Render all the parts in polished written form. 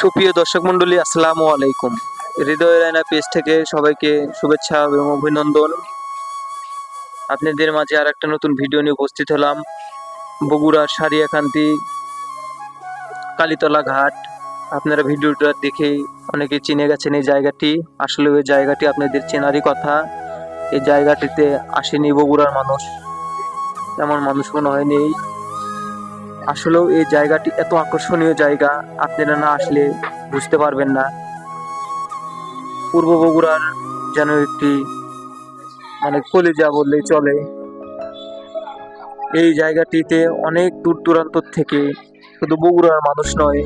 সুপ্রিয় দর্শক মন্ডলী, আসসালামু আলাইকুম। হৃদয় রায়না পেজ থেকে সবাইকে শুভেচ্ছা এবং অভিনন্দন। আপনাদের মাঝে আর একটা নতুন ভিডিও নিয়ে উপস্থিত হলাম। বগুড়ার সারিয়াকান্দি কালীতলা ঘাট। আপনারা ভিডিওটা দেখেই অনেকে চিনে গেছেন এই জায়গাটি। আসলে ওই জায়গাটি আপনাদের চেনারই কথা। এই জায়গাটিতে আসেনি বগুড়ার মানুষ, এমন মানুষ মনে হয় নেই। আসলেও এই জায়গাটি এত আকর্ষণীয় জায়গা, আপনারা না আসলে বুঝতে পারবেন না। পূর্ব বগুড়ার যেন একটি কলিজা বললেই চলে। এই জায়গাটিতে অনেক দূর দূরান্ত থেকে, শুধু বগুড়ার মানুষ নয়,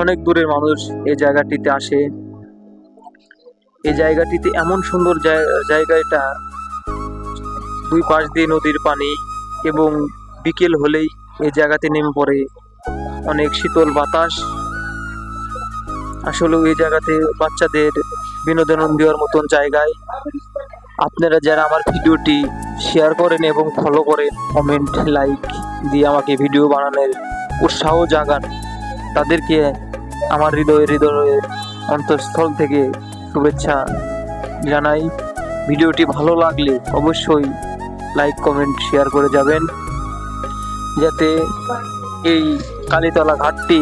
অনেক দূরের মানুষ এই জায়গাটিতে আসে। এই জায়গাটিতে এমন সুন্দর জায়গাটা, দুই পাশ দিয়ে নদীর পানি, এবং বিকেল হলেই এই জায়গাতে নেমে পড়ে অনেক শীতল বাতাস। আসলে এই জায়গাতে বাচ্চাদের বিনোদন দেওয়ার মতন জায়গায়। আপনারা যারা আমার ভিডিওটি শেয়ার করেন এবং ফলো করেন, কমেন্ট লাইক দিয়ে আমাকে ভিডিও বানানোর উৎসাহ জাগান, তাদেরকে আমার হৃদয়ের অন্তঃস্থল থেকে শুভেচ্ছা জানাই। ভিডিওটি ভালো লাগলে অবশ্যই লাইক কমেন্ট শেয়ার করে যাবেন, যাতে এই কালীতলা ঘাটটি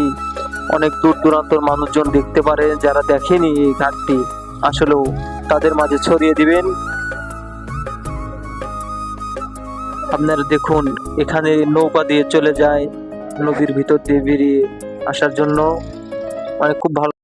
অনেক দূর দূরান্তর মানুষজন দেখতে পারে। যারা দেখেনি এই ঘাটটি, আসলেও তাদের মাঝে ছড়িয়ে দিবেন। আপনারা দেখুন, এখানে নৌকা দিয়ে চলে যায় নদীর ভিতর দিয়ে বেরিয়ে আসার জন্য। খুব ভালো।